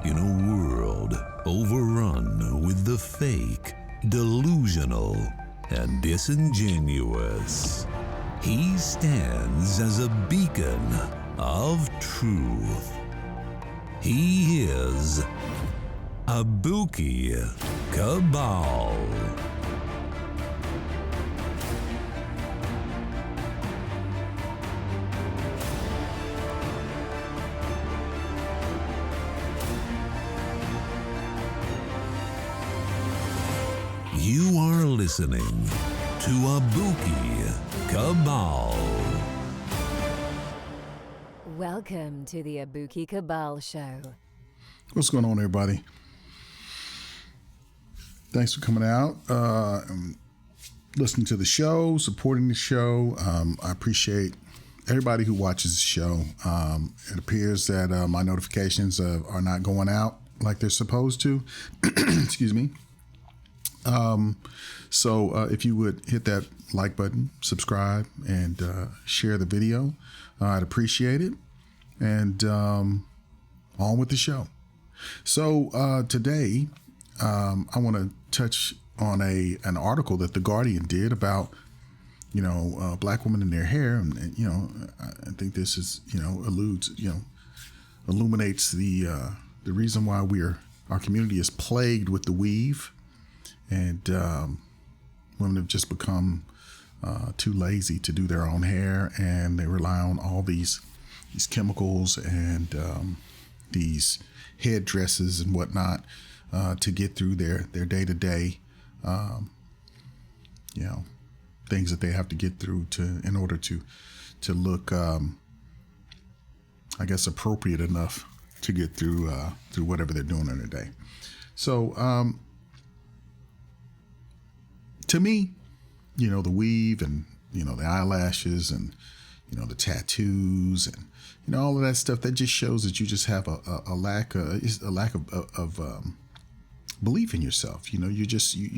In a world overrun with the fake, delusional, and disingenuous, he stands as a beacon of truth. He is Abuki Cabal. You are listening to Abuki Cabal. Welcome to the Abuki Cabal Show. What's going on, everybody? Thanks for coming out, and listening to the show, supporting the show. I appreciate everybody who watches the show. It appears that my notifications are not going out like they're supposed to. Excuse me. So if you would hit that like button, subscribe, and share the video, I'd appreciate it. And on with the show. So today, I want to touch on an article that The Guardian did about, black women in their hair. And I think this is, illuminates the reason why our community is plagued with the weave. And women have just become too lazy to do their own hair, and they rely on all these chemicals and these head dresses and whatnot to get through their day-to-day, things that they have to get through in order to look, appropriate enough to get through whatever they're doing in their day. So, to me, the weave and, the eyelashes and, the tattoos and, all of that stuff, that just shows that you just have a lack of belief in yourself. You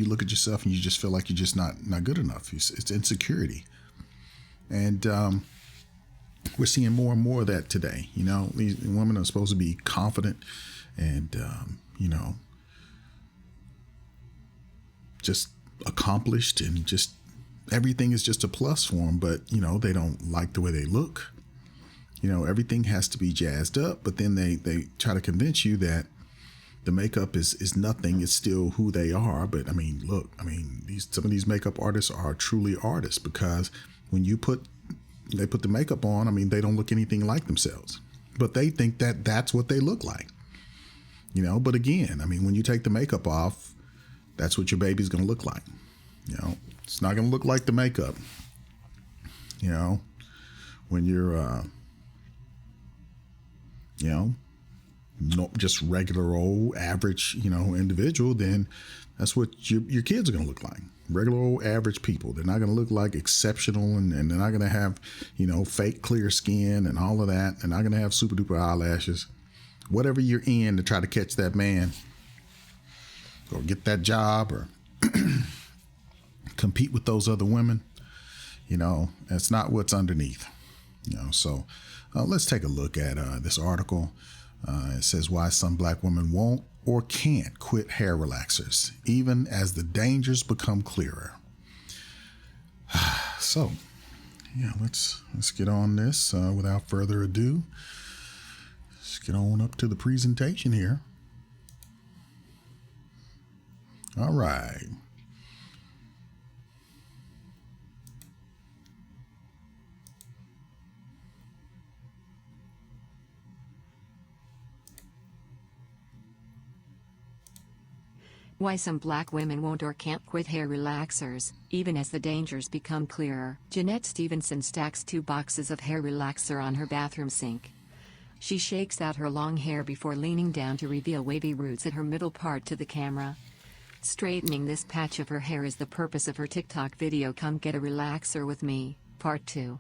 look at yourself and you just feel like you're just not good enough. It's insecurity. And we're seeing more and more of that today. These women are supposed to be confident and, just accomplished, and just everything is just a plus for them, but they don't like the way they look. Everything has to be jazzed up, but then they try to convince you that the makeup is nothing. It's still who they are. But some of these makeup artists are truly artists, because when they put the makeup on, they don't look anything like themselves, but they think that that's what they look like. But again, when you take the makeup off, that's what your baby's going to look like. It's not going to look like the makeup. When you're, just regular old average, individual, then that's what your kids are going to look like. Regular old average people. They're not going to look like exceptional, and they're not going to have, fake clear skin and all of that. They're not going to have super duper eyelashes. Whatever you're in to try to catch that man, or get that job, or compete with those other women, that's not what's underneath. So let's take a look at this article. It says why some black women won't or can't quit hair relaxers, even as the dangers become clearer. So, let's get on this without further ado. Let's get on up to the presentation here. All right. Why some black women won't or can't quit hair relaxers, even as the dangers become clearer. Jeanette Stevenson stacks 2 boxes of hair relaxer on her bathroom sink. She shakes out her long hair before leaning down to reveal wavy roots at her middle part to the camera. Straightening this patch of her hair is the purpose of her TikTok video Come Get a Relaxer With Me, Part 2.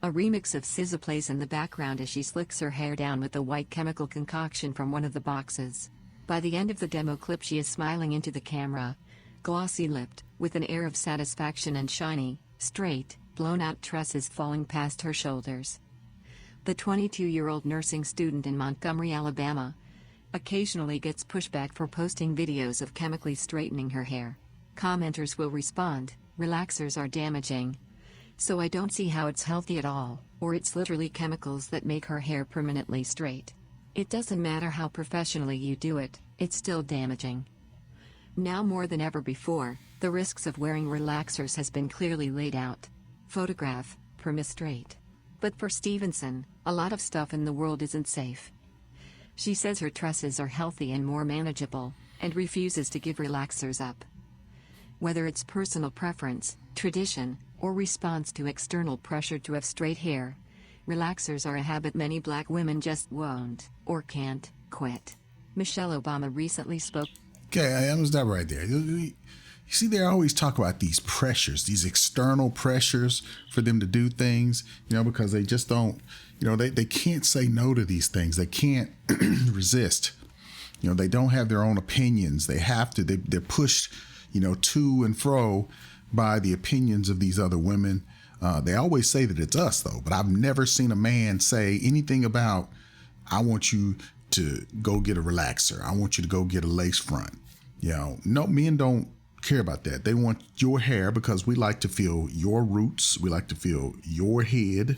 A remix of SZA plays in the background as she slicks her hair down with a white chemical concoction from one of the boxes. By the end of the demo clip she is smiling into the camera, glossy-lipped, with an air of satisfaction and shiny, straight, blown-out tresses falling past her shoulders. The 22-year-old nursing student in Montgomery, Alabama, occasionally gets pushback for posting videos of chemically straightening her hair. Commenters will respond, "Relaxers are damaging. So I don't see how it's healthy at all, or it's literally chemicals that make her hair permanently straight. It doesn't matter how professionally you do it, it's still damaging." Now more than ever before, the risks of wearing relaxers has been clearly laid out. Photograph, perma-straight. But for Stevenson, a lot of stuff in the world isn't safe. She says her tresses are healthy and more manageable, and refuses to give relaxers up. Whether it's personal preference, tradition, or response to external pressure to have straight hair, relaxers are a habit many black women just won't, or can't, quit. Michelle Obama recently spoke. Okay, I'm gonna stop right there. You see, they always talk about these pressures, these external pressures for them to do things, because they just don't, they can't say no to these things. They can't resist. They don't have their own opinions. They have to, they're pushed, to and fro by the opinions of these other women. They always say that it's us though, but I've never seen a man say anything about, "I want you to go get a relaxer. I want you to go get a lace front." No, men don't care about that. They want your hair because we like to feel your roots. We like to feel your head.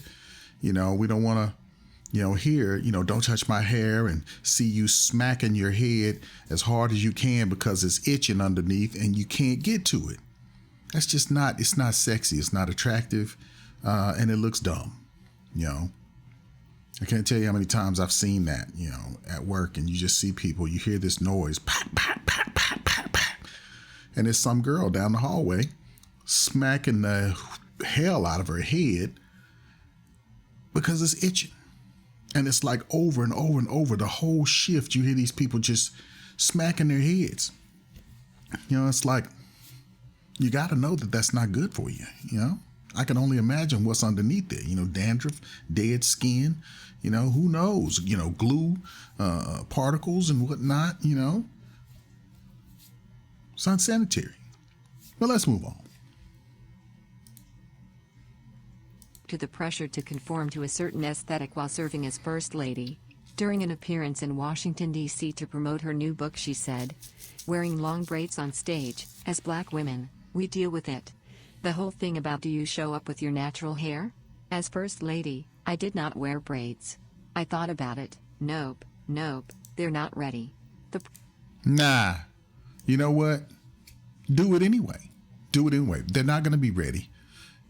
We don't want to, hear, "Don't touch my hair," and see you smacking your head as hard as you can because it's itching underneath and you can't get to it. That's just not, it's not sexy. It's not attractive. And it looks dumb. I can't tell you how many times I've seen that, at work, and you just see people, you hear this noise, pat, pat, pat, pat, pat, pat, and it's some girl down the hallway smacking the hell out of her head because it's itching. And it's like over and over and over the whole shift, you hear these people just smacking their heads. It's like, you got to know that that's not good for you. I can only imagine what's underneath there, dandruff, dead skin, who knows, glue, particles and whatnot, it's unsanitary. But let's move on. To the pressure to conform to a certain aesthetic while serving as First Lady. During an appearance in Washington, D.C. to promote her new book, she said, "Wearing long braids on stage, as black women, we deal with it. The whole thing about, do you show up with your natural hair? As First Lady, I did not wear braids. I thought about it. Nope, they're not ready." Nah, you know what? Do it anyway. They're not going to be ready,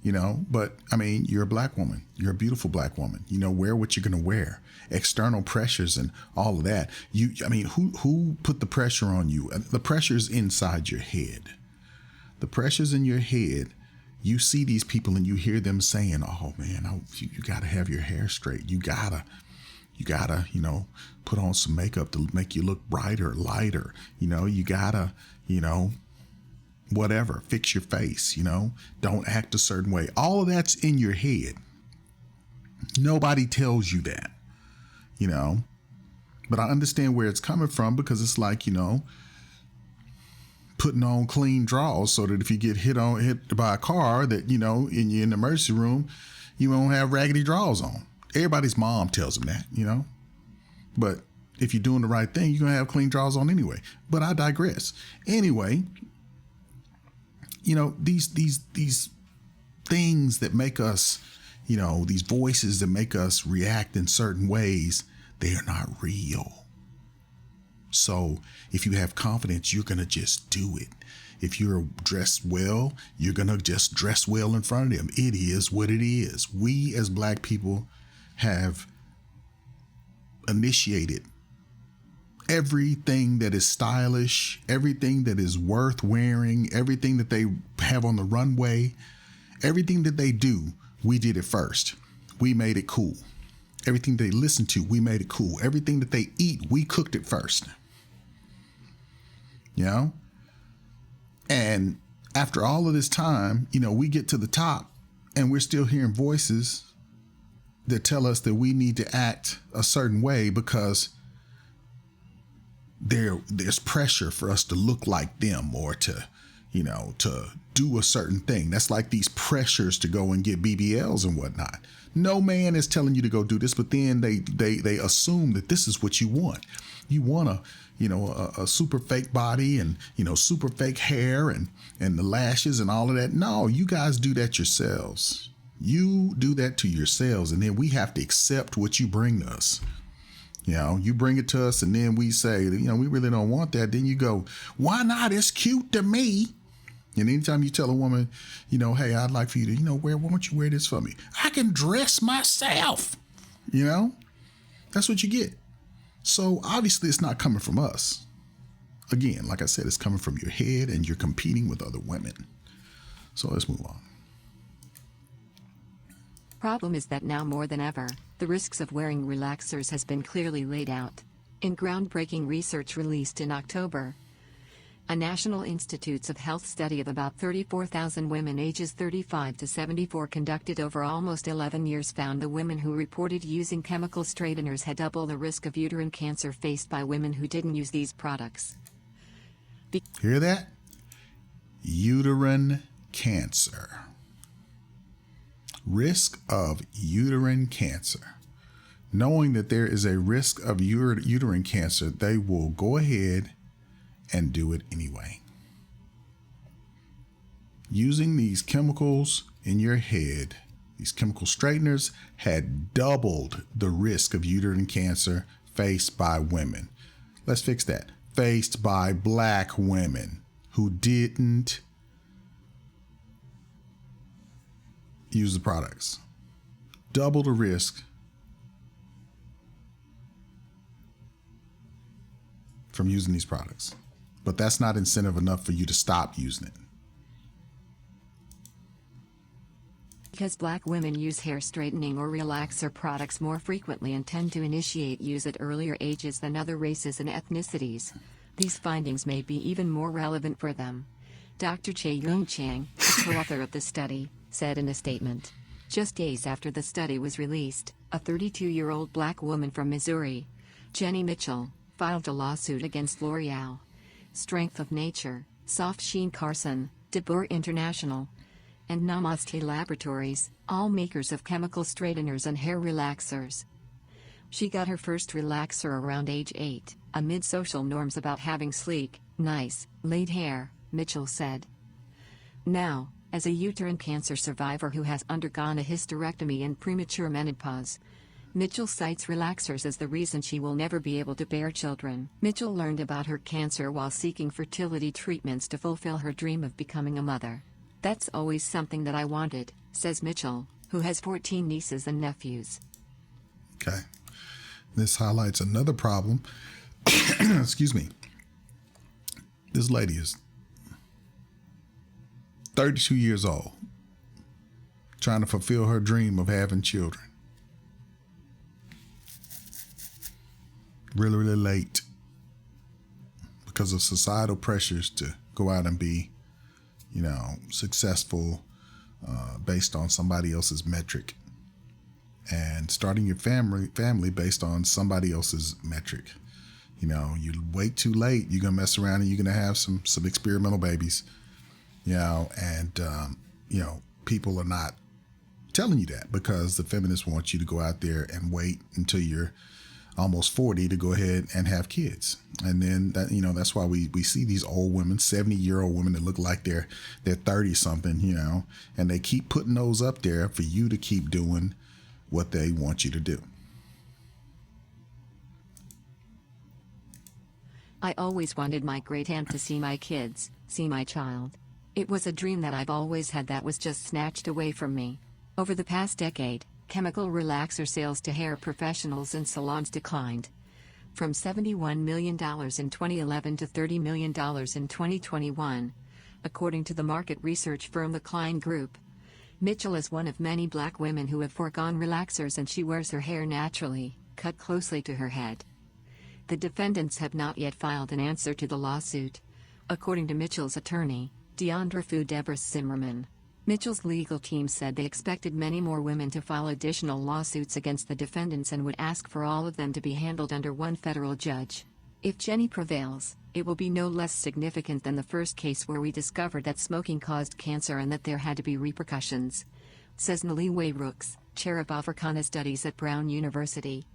but I mean, you're a black woman. You're a beautiful black woman. Wear what you're going to wear. External pressures and all of that. Who put the pressure on you? The pressure's inside your head. The pressure's in your head. You see these people and you hear them saying, "Oh man, you got to have your hair straight. You gotta, put on some makeup to make you look brighter, lighter. You gotta, whatever, fix your face, don't act a certain way." All of that's in your head. Nobody tells you that, but I understand where it's coming from, because it's like, putting on clean drawers so that if you get hit by a car that, in the emergency room, you won't have raggedy drawers on. Everybody's mom tells them that, but if you're doing the right thing, you're going to have clean drawers on anyway. But I digress. Anyway, these things that make us, these voices that make us react in certain ways, they are not real. So if you have confidence, you're going to just do it. If you're dressed well, you're going to just dress well in front of them. It is what it is. We as black people have initiated everything that is stylish, everything that is worth wearing, everything that they have on the runway, everything that they do, we did it first. We made it cool. Everything they listen to, we made it cool. Everything that they eat, we cooked it first. And after all of this time, we get to the top and we're still hearing voices that tell us that we need to act a certain way because there's pressure for us to look like them, or to, to do a certain thing. That's like these pressures to go and get BBLs and whatnot. No man is telling you to go do this, but then they assume that this is what you want. You want a super fake body and, super fake hair and the lashes and all of that. No, you guys do that yourselves. You do that to yourselves. And then we have to accept what you bring to us. You bring it to us and then we say, we really don't want that. Then you go, why not? It's cute to me. And anytime you tell a woman, hey, I'd like for you to, why don't you wear this for me? I can dress myself. That's what you get. So obviously it's not coming from us. Again, like I said, it's coming from your head and you're competing with other women. So let's move on. Problem is that now more than ever, the risks of wearing relaxers has been clearly laid out. In groundbreaking research released in October, a National Institutes of Health study of about 34,000 women ages 35 to 74 conducted over almost 11 years found the women who reported using chemical straighteners had double the risk of uterine cancer faced by women who didn't use these products. Hear that? Uterine cancer. Risk of uterine cancer. Knowing that there is a risk of uterine cancer, they will go ahead and do it anyway. Using these chemicals in your head, these chemical straighteners had doubled the risk of uterine cancer faced by women. Let's fix that. Faced by black women who didn't use the products. Double the risk from using these products. But that's not incentive enough for you to stop using it. Because black women use hair straightening or relaxer products more frequently and tend to initiate use at earlier ages than other races and ethnicities, these findings may be even more relevant for them. Dr. Chae-Young Chang, the co-author of the study, said in a statement. Just days after the study was released, a 32-year-old black woman from Missouri, Jenny Mitchell, filed a lawsuit against L'Oreal, Strength of Nature, Soft Sheen Carson, DeBoer International, and Namaste Laboratories, all makers of chemical straighteners and hair relaxers. She got her first relaxer around age 8, amid social norms about having sleek, nice, laid hair, Mitchell said. Now, as a uterine cancer survivor who has undergone a hysterectomy and premature menopause, Mitchell cites relaxers as the reason she will never be able to bear children. Mitchell learned about her cancer while seeking fertility treatments to fulfill her dream of becoming a mother. That's always something that I wanted, says Mitchell, who has 14 nieces and nephews. Okay. This highlights another problem. Excuse me. This lady is 32 years old, trying to fulfill her dream of having children. Really, really late because of societal pressures to go out and be, successful based on somebody else's metric, and starting your family based on somebody else's metric. You wait too late, you're gonna mess around and you're gonna have some experimental babies. People are not telling you that because the feminists want you to go out there and wait until you're almost 40 to go ahead and have kids. And then that's why we see these old women, 70-year-old women that look like they're 30 something, and they keep putting those up there for you to keep doing what they want you to do. I always wanted my great aunt to see my kids, see my child. It was a dream that I've always had that was just snatched away from me. Over the past decade, chemical relaxer sales to hair professionals and salons declined from $71 million in 2011 to $30 million in 2021, according to the market research firm The Klein Group. Mitchell is one of many black women who have foregone relaxers, and she wears her hair naturally, cut closely to her head. The defendants have not yet filed an answer to the lawsuit, according to Mitchell's attorney, Deandra Fu Debris Zimmerman. Mitchell's legal team said they expected many more women to file additional lawsuits against the defendants and would ask for all of them to be handled under one federal judge. If Jenny prevails, it will be no less significant than the first case where we discovered that smoking caused cancer and that there had to be repercussions, says Naliwe Rooks, chair of Africana Studies at Brown University,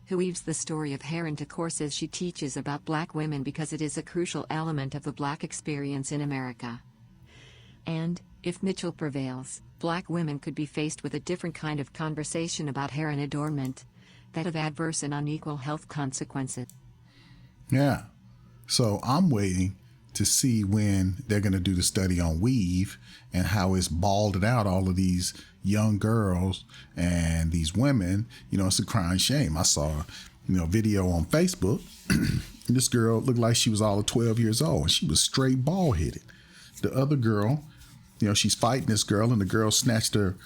who weaves the story of hair into courses she teaches about Black women because it is a crucial element of the Black experience in America. And, if Mitchell prevails, Black women could be faced with a different kind of conversation about hair and adornment, that of adverse and unequal health consequences. Yeah. So I'm waiting to see when they're going to do the study on weave and how it's balded out all of these young girls and these women. You know, it's a crying shame. I saw, a video on Facebook. This girl looked like she was all of 12 years old and she was straight bald headed. The other girl, she's fighting this girl and the girl snatched her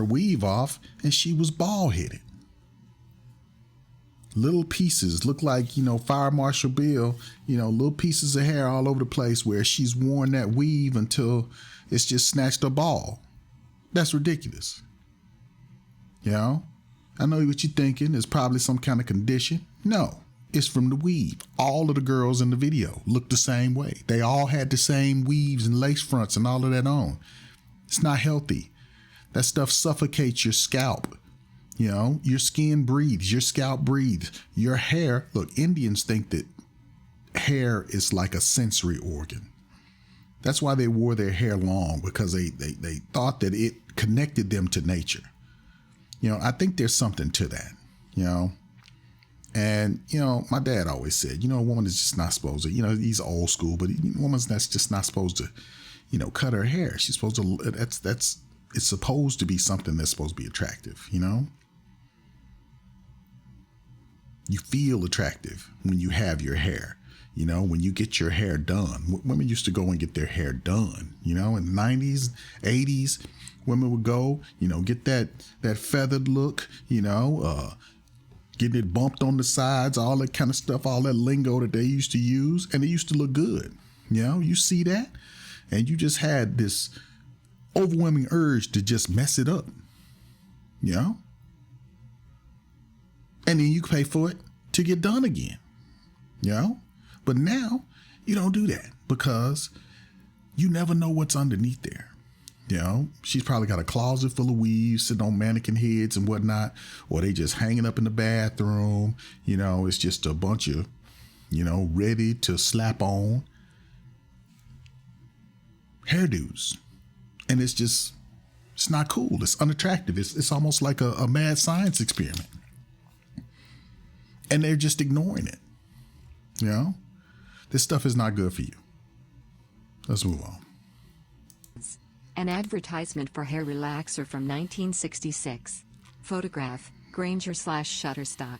weave off and she was bald headed. Little pieces look like, Fire Marshal Bill, little pieces of hair all over the place where she's worn that weave until it's just snatched a ball. That's ridiculous. I know what you're thinking. It's probably some kind of condition. No, it's from the weave. All of the girls in the video looked the same way. They all had the same weaves and lace fronts and all of that on. It's not healthy. That stuff suffocates your scalp. Your skin breathes, your scalp breathes, your hair. Look, Indians think that hair is like a sensory organ. That's why they wore their hair long, because they thought that it connected them to nature. I think there's something to that, And, my dad always said, a woman is just not supposed to, he's old school, but a woman's that's just not supposed to, cut her hair. She's supposed to, it's supposed to be something that's supposed to be attractive, You feel attractive when you have your hair, when you get your hair done. Women used to go and get their hair done, in the 90s, 80s, women would go, get that feathered look, getting it bumped on the sides, all that kind of stuff, all that lingo that they used to use. And it used to look good. You see that and you just had this overwhelming urge to just mess it up, and then you pay for it to get done again, but now you don't do that because you never know what's underneath there. She's probably got a closet full of weaves sitting on mannequin heads and whatnot, or they just hanging up in the bathroom. It's just a bunch of, ready to slap on hairdos. And it's not cool. It's unattractive. It's almost like a mad science experiment. And they're just ignoring it. This stuff is not good for you. Let's move on. An advertisement for hair relaxer from 1966. Photograph, Granger/Shutterstock.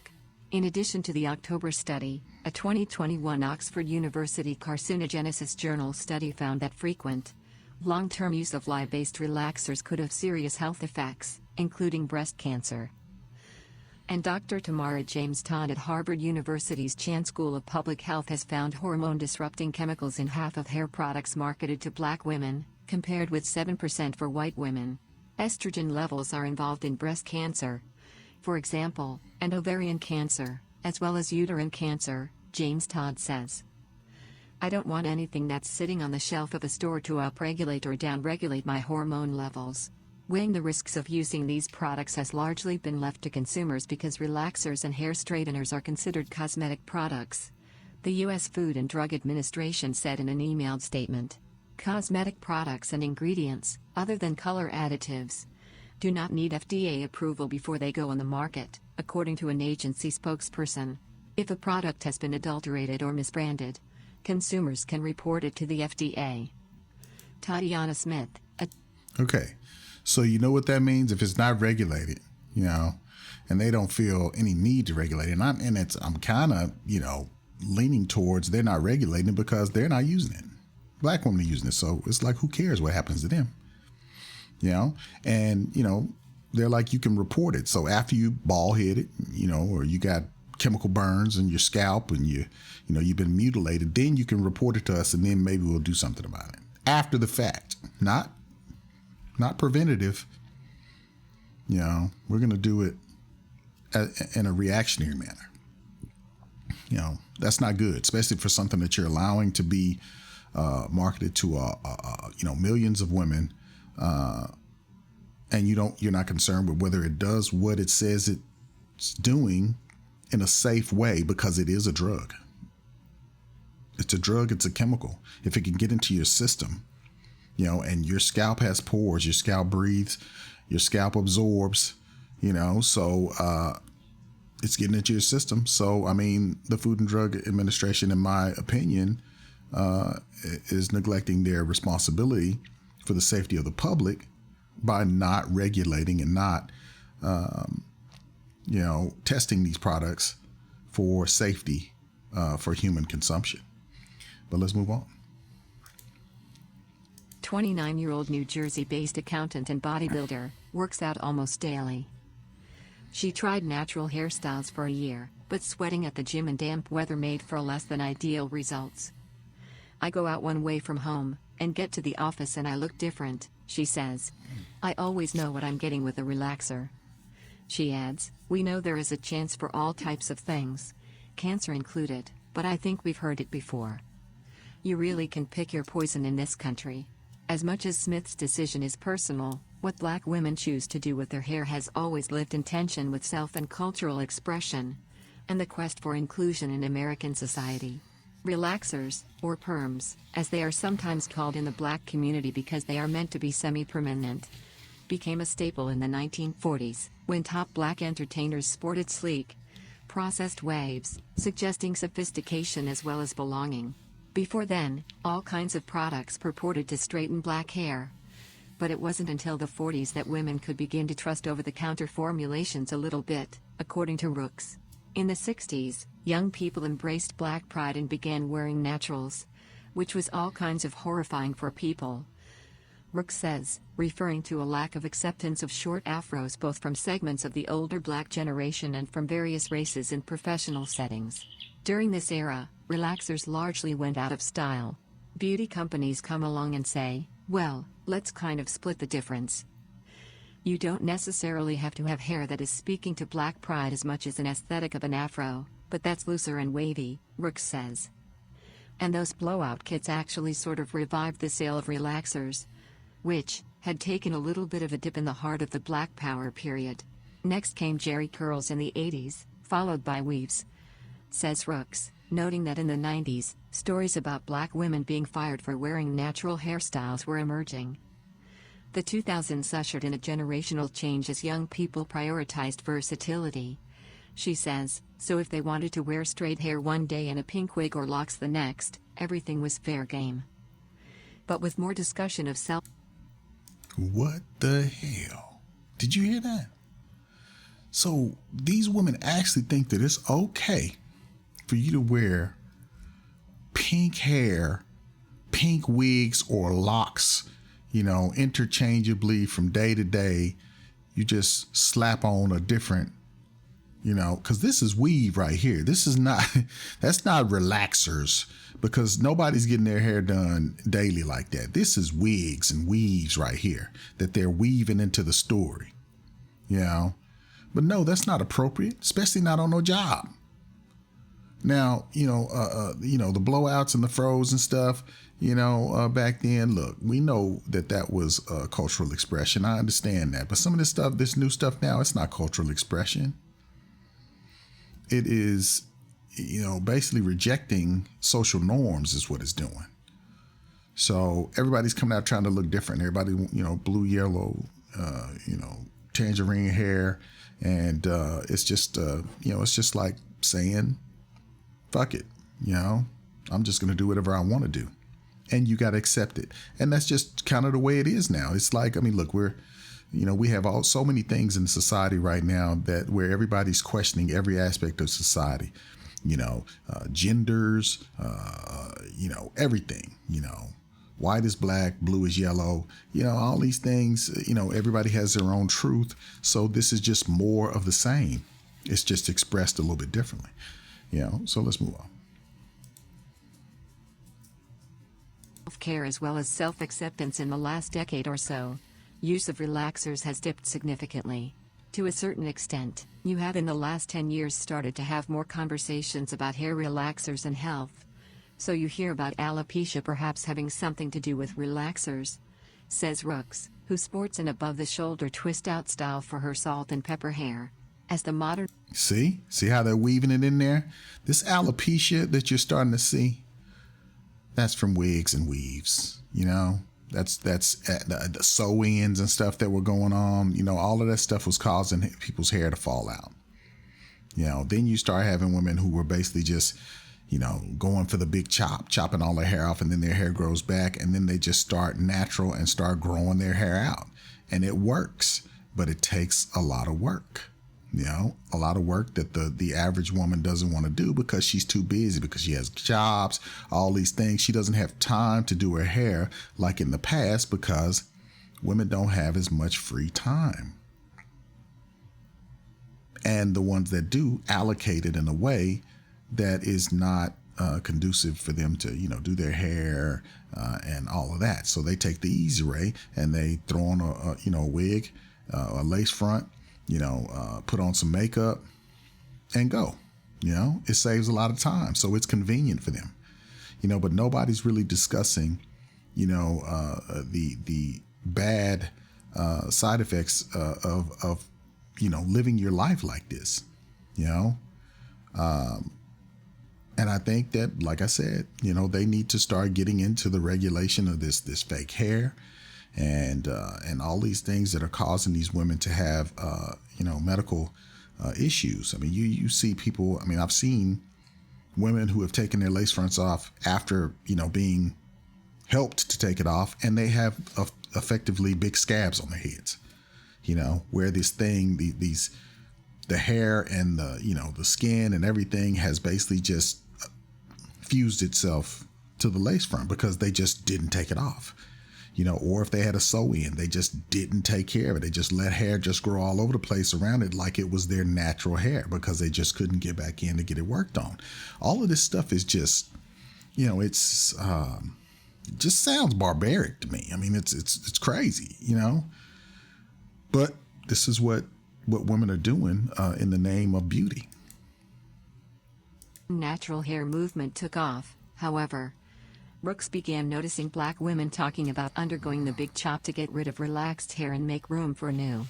In addition to the October study, a 2021 Oxford University Carcinogenesis Journal study found that frequent, long-term use of lye-based relaxers could have serious health effects, including breast cancer. And Dr. Tamara James Todd at Harvard University's Chan School of Public Health has found hormone-disrupting chemicals in half of hair products marketed to Black women, compared with 7% for white women. Estrogen levels are involved in breast cancer, for example, and ovarian cancer, as well as uterine cancer, James Todd says. I don't want anything that's sitting on the shelf of a store to upregulate or downregulate my hormone levels. Weighing the risks of using these products has largely been left to consumers because relaxers and hair straighteners are considered cosmetic products, the U.S. Food and Drug Administration said in an emailed statement. Cosmetic products and ingredients, other than color additives, do not need FDA approval before they go on the market, according to an agency spokesperson. If a product has been adulterated or misbranded, consumers can report it to the FDA. Tatiana Smith. Okay. So you know what that means if it's not regulated, and they don't feel any need to regulate it. I'm kind of, leaning towards they're not regulating it because they're not using it. Black women are using it. So it's like, who cares what happens to them? And, they're like, you can report it. So after you bald headed, or you got chemical burns in your scalp and you've been mutilated, then you can report it to us and then maybe we'll do something about it after the fact, not preventative. We're going to do it in a reactionary manner. That's not good, especially for something that you're allowing to be marketed to millions of women, and you're not concerned with whether it does what it says it's doing in a safe way, because it is a drug. It's a drug. It's a chemical. If it can get into your system, and your scalp has pores, your scalp breathes, your scalp absorbs, so it's getting into your system. So, the Food and Drug Administration, in my opinion, is neglecting their responsibility for the safety of the public by not regulating and not, testing these products for safety for human consumption. But let's move on. 29-year-old New Jersey-based accountant and bodybuilder, works out almost daily. She tried natural hairstyles for a year, but sweating at the gym and damp weather made for less than ideal results. I go out one way from home, and get to the office and I look different, she says. I always know what I'm getting with a relaxer. She adds, we know there is a chance for all types of things, cancer included, but I think we've heard it before. You really can pick your poison in this country. As much as Smith's decision is personal, what Black women choose to do with their hair has always lived in tension with self and cultural expression, and the quest for inclusion in American society. Relaxers, or perms, as they are sometimes called in the Black community because they are meant to be semi-permanent, became a staple in the 1940s, when top Black entertainers sported sleek, processed waves, suggesting sophistication as well as belonging. Before then, all kinds of products purported to straighten Black hair. But it wasn't until the 40s that women could begin to trust over-the-counter formulations a little bit, according to Rooks. In the 60s, young people embraced Black pride and began wearing naturals, which was all kinds of horrifying for people. Rooks says, referring to a lack of acceptance of short afros both from segments of the older Black generation and from various races in professional settings. During this era, relaxers largely went out of style. Beauty companies come along and say, well, let's kind of split the difference. You don't necessarily have to have hair that is speaking to Black pride as much as an aesthetic of an afro, but that's looser and wavy, Rooks says. And those blowout kits actually sort of revived the sale of relaxers, which had taken a little bit of a dip in the heart of the Black Power period. Next came Jerry curls in the 80s, followed by weaves, says Rooks, noting that in the 90s, stories about Black women being fired for wearing natural hairstyles were emerging. The 2000s ushered in a generational change as young people prioritized versatility. She says, so if they wanted to wear straight hair one day and a pink wig or locks the next, everything was fair game. But with more discussion of self... What the hell? Did you hear that? So these women actually think that it's okay for you to wear pink hair, pink wigs or locks, interchangeably from day to day. You just slap on a different, because this is weave right here. This is not, that's not relaxers, because nobody's getting their hair done daily like that. This is wigs and weaves right here that they're weaving into the story, But no, that's not appropriate, especially not on no job. Now, the blowouts and the froze and stuff, back then, look, we know that was a cultural expression. I understand that. But some of this stuff, this new stuff now, it's not cultural expression. It is, basically rejecting social norms is what it's doing. So everybody's coming out trying to look different. Everybody, blue, yellow, tangerine hair. And it's just, it's just like saying, fuck it, I'm just going to do whatever I want to do. And you got to accept it. And that's just kind of the way it is now. It's like, look, we have so many things in society right now where everybody's questioning every aspect of society, genders, everything, white is black, blue is yellow, all these things, everybody has their own truth. So this is just more of the same. It's just expressed a little bit differently. So let's move on. Self-care as well as self-acceptance in the last decade or so, use of relaxers has dipped significantly. To a certain extent, you have in the last 10 years started to have more conversations about hair relaxers and health. So you hear about alopecia perhaps having something to do with relaxers, says Rooks, who sports an above-the-shoulder twist-out style for her salt and pepper hair. As the modern... See how they're weaving it in there? This alopecia that you're starting to see, that's from wigs and weaves, you know? That's the sew-ins and stuff that were going on. You know, all of that stuff was causing people's hair to fall out. You know, then you start having women who were basically just, you know, going for the big chopping all their hair off, and then their hair grows back, and then they just start natural and start growing their hair out. And it works, but it takes a lot of work. You know, a lot of work that the average woman doesn't want to do because she's too busy, because she has jobs, all these things. She doesn't have time to do her hair like in the past because women don't have as much free time. And the ones that do allocate it in a way that is not conducive for them to, you know, do their hair and all of that. So they take the easy way and they throw on a wig, a lace front, you know, put on some makeup and go. You know, it saves a lot of time. So it's convenient for them, you know, but nobody's really discussing, you know, the bad side effects of, you know, living your life like this, you know. And I think that, like I said, you know, they need to start getting into the regulation of this fake hair and all these things that are causing these women to have, you know, medical issues. I mean, you see people, I mean, I've seen women who have taken their lace fronts off after, you know, being helped to take it off, and they have effectively big scabs on their heads, you know, where this thing, the hair and the, you know, the skin and everything has basically just fused itself to the lace front because they just didn't take it off. You know, or if they had a sew-in, they just didn't take care of it. They just let hair just grow all over the place around it like it was their natural hair because they just couldn't get back in to get it worked on. All of this stuff is just, you know, it's just sounds barbaric to me. I mean, it's crazy, you know. But this is what women are doing in the name of beauty. Natural hair movement took off, however. Brooks began noticing black women talking about undergoing the big chop to get rid of relaxed hair and make room for new,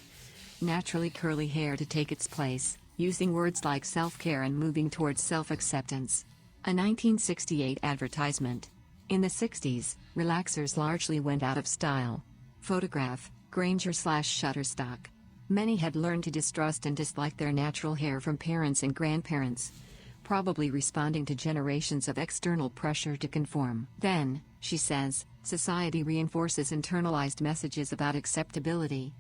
naturally curly hair to take its place, using words like self-care and moving towards self-acceptance. A 1968 advertisement. In the 60s, relaxers largely went out of style. Photograph, Granger/Shutterstock. Many had learned to distrust and dislike their natural hair from parents and grandparents, probably responding to generations of external pressure to conform. Then, she says, society reinforces internalized messages about acceptability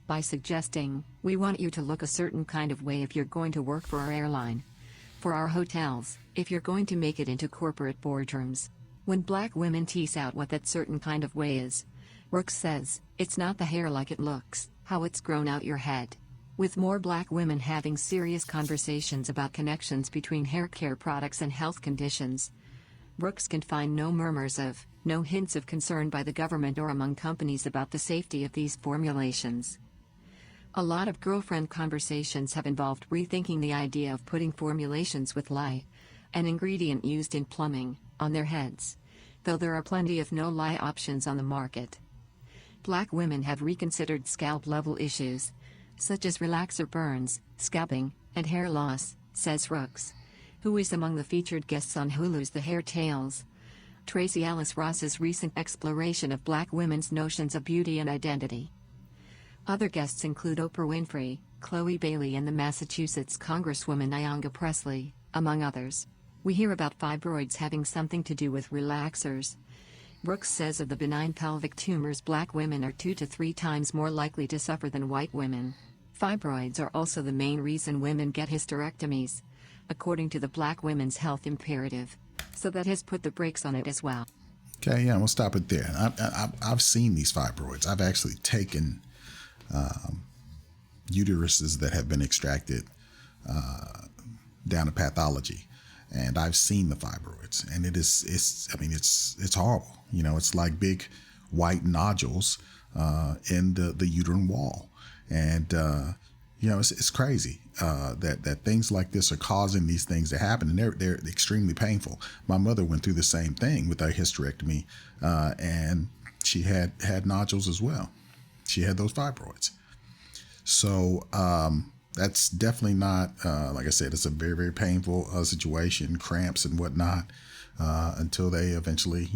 by suggesting, we want you to look a certain kind of way if you're going to work for our airline, for our hotels, if you're going to make it into corporate boardrooms. When black women tease out what that certain kind of way is, Brooks says, it's not the hair like it looks, how it's grown out your head. With more black women having serious conversations about connections between hair care products and health conditions, Brooks can find no murmurs of, no hints of concern by the government or among companies about the safety of these formulations. A lot of girlfriend conversations have involved rethinking the idea of putting formulations with lye, an ingredient used in plumbing, on their heads, though there are plenty of no-lye options on the market. Black women have reconsidered scalp-level issues, such as relaxer burns, scalping, and hair loss, says Rooks, who is among the featured guests on Hulu's The Hair Tales. Tracy Ellis Ross's recent exploration of black women's notions of beauty and identity. Other guests include Oprah Winfrey, Chloe Bailey and the Massachusetts Congresswoman Nyanga Presley, among others. We hear about fibroids having something to do with relaxers. Brooks says of the benign pelvic tumors, black women are 2 to 3 times more likely to suffer than white women. Fibroids are also the main reason women get hysterectomies, according to the Black Women's Health Imperative. So that has put the brakes on it as well. Okay, yeah, we'll stop it there. I've seen these fibroids. I've actually taken uteruses that have been extracted down to pathology, and I've seen the fibroids, and it's horrible. You know, it's like big white nodules in the uterine wall, and It's crazy that things like this are causing these things to happen, and they're extremely painful. My mother went through the same thing with her hysterectomy, and she had nodules as well. She had those fibroids. So that's definitely not, like I said, it's a very, very painful situation, cramps and whatnot, until they eventually,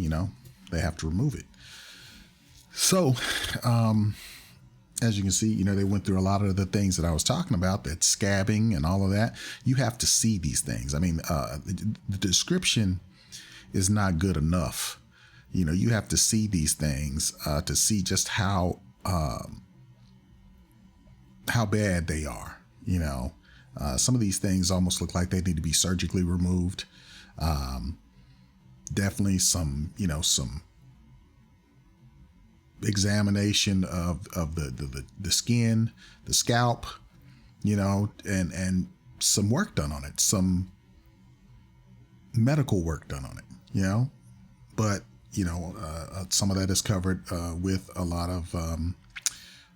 they have to remove it. So, as you can see, they went through a lot of the things that I was talking about, that scabbing and all of that. You have to see these things. I mean, the description is not good enough. You have to see these things to see just how bad they are. Some of these things almost look like they need to be surgically removed. Definitely some examination of the skin, the scalp, and some work done on it, some medical work done on it, but some of that is covered with a lot of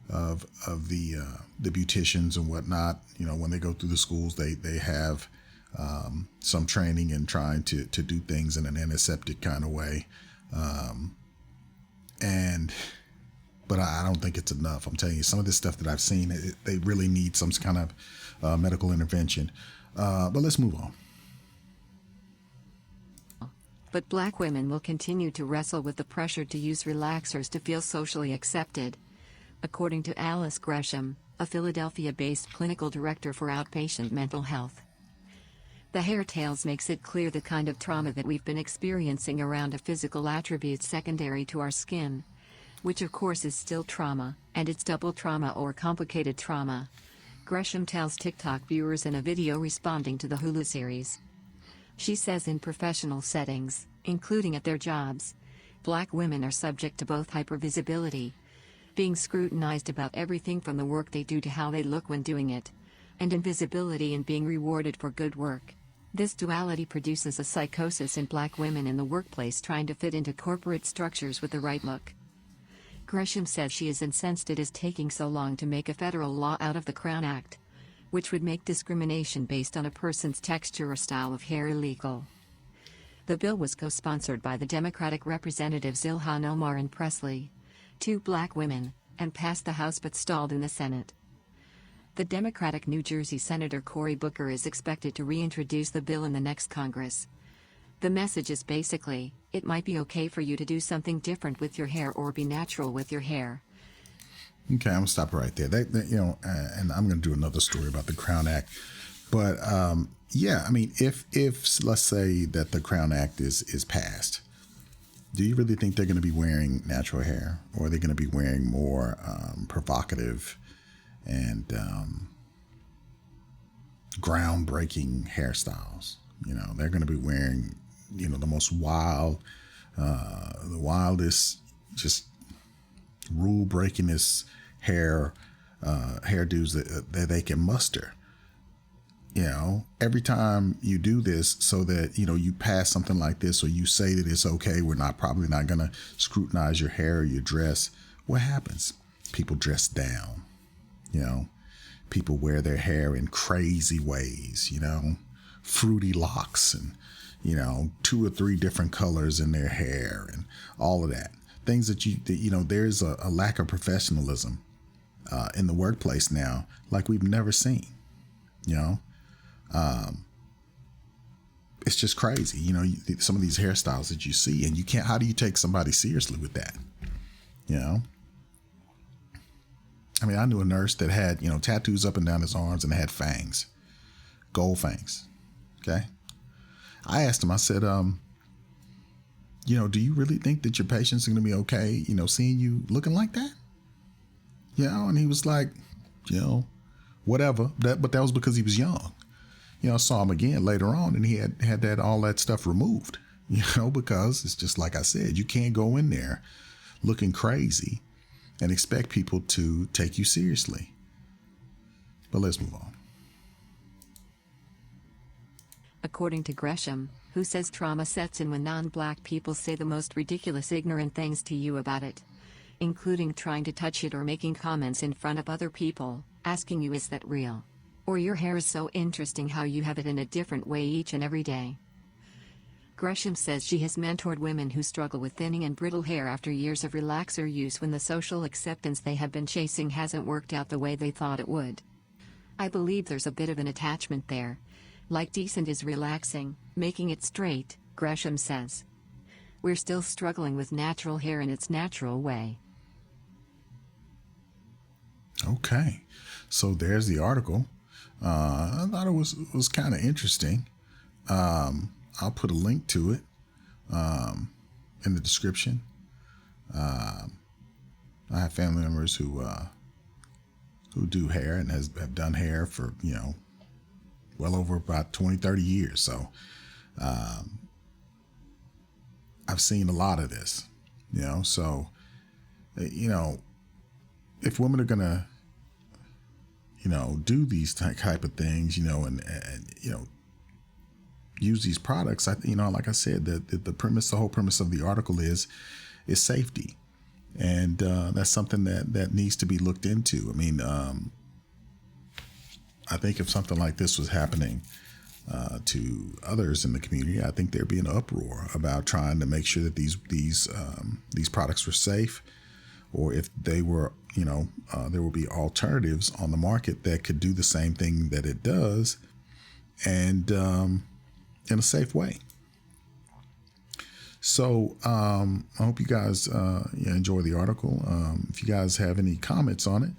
the beauticians and whatnot. When they go through the schools, they have some training in trying to do things in an antiseptic kind of way. But I don't think it's enough. I'm telling you, some of this stuff that I've seen, they really need some kind of medical intervention. But let's move on. But Black women will continue to wrestle with the pressure to use relaxers to feel socially accepted. According to Alice Gresham, a Philadelphia-based clinical director for outpatient mental health. The Hair Tales makes it clear the kind of trauma that we've been experiencing around a physical attribute secondary to our skin, which of course is still trauma, and it's double trauma or complicated trauma. Gresham tells TikTok viewers in a video responding to the Hulu series. She says in professional settings, including at their jobs, Black women are subject to both hypervisibility, being scrutinized about everything from the work they do to how they look when doing it, and invisibility and being rewarded for good work. This duality produces a psychosis in Black women in the workplace trying to fit into corporate structures with the right look. Gresham says she is incensed it is taking so long to make a federal law out of the Crown Act, which would make discrimination based on a person's texture or style of hair illegal. The bill was co-sponsored by the Democratic Representatives Ilhan Omar and Presley, two Black women, and passed the House but stalled in the Senate. The Democratic New Jersey Senator Cory Booker is expected to reintroduce the bill in the next Congress. The message is basically, it might be okay for you to do something different with your hair or be natural with your hair. Okay, I'm gonna stop right there. And I'm gonna do another story about the Crown Act. But yeah, I mean, if let's say that the Crown Act is passed, do you really think they're going to be wearing natural hair, or are they going to be wearing more provocative and groundbreaking hairstyles? They're going to be wearing, the most wild, the wildest, just rule breakingest hairdos that they can muster. Every time you do this so that, you pass something like this, or you say that it's okay, we're probably not going to scrutinize your hair or your dress. What happens? People dress down, people wear their hair in crazy ways, fruity locks and, 2 or 3 different colors in their hair and all of that. Things that there's a lack of professionalism in the workplace now, like we've never seen, it's just crazy, some of these hairstyles that you see, and you can't, how do you take somebody seriously with that? I mean, I knew a nurse that had, tattoos up and down his arms and had fangs, gold fangs. Okay. I asked him, I said, do you really think that your patients are going to be okay, seeing you looking like that? And he was like, whatever. But that was because he was young. I saw him again later on, and he had all that stuff removed, because it's just like I said, you can't go in there looking crazy and expect people to take you seriously. But let's move on. According to Gresham, who says trauma sets in when non-Black people say the most ridiculous ignorant things to you about it, including trying to touch it or making comments in front of other people, asking you, is that real? Or your hair is so interesting how you have it in a different way each and every day. Gresham says she has mentored women who struggle with thinning and brittle hair after years of relaxer use when the social acceptance they have been chasing hasn't worked out the way they thought it would. I believe there's a bit of an attachment there. Like decent is relaxing, making it straight, Gresham says. We're still struggling with natural hair in its natural way. Okay, so there's the article. I thought it was kind of interesting. I'll put a link to it in the description. I have family members who do hair and have done hair for, well over about 20, 30 years. So I've seen a lot of this, so, if women are going to, do these type of things, and use these products, like I said, the whole premise of the article is safety. And that's something that needs to be looked into. I mean, I think if something like this was happening to others in the community, I think there'd be an uproar about trying to make sure that these products were safe, or if they were, there will be alternatives on the market that could do the same thing that it does, and in a safe way. So I hope you guys enjoy the article. If you guys have any comments on it,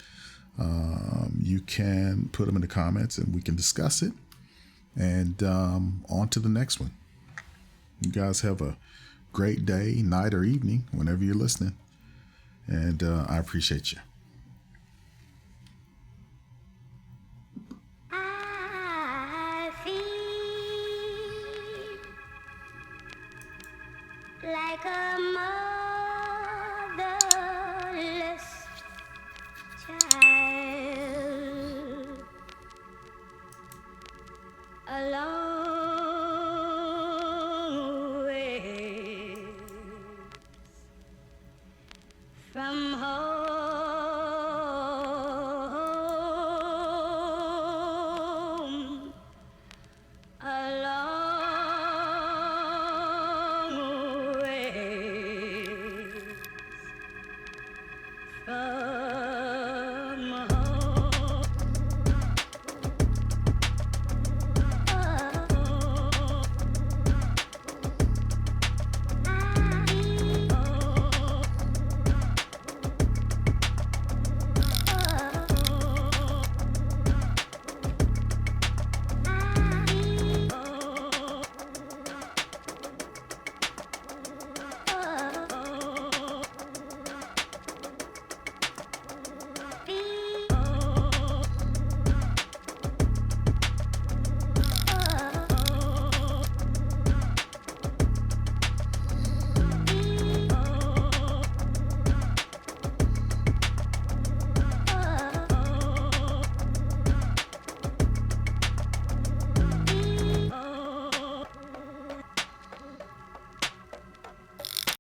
you can put them in the comments and we can discuss it. And on to the next one. You guys have a great day, night, or evening whenever you're listening. And I appreciate you. I feel like a motherless child alone.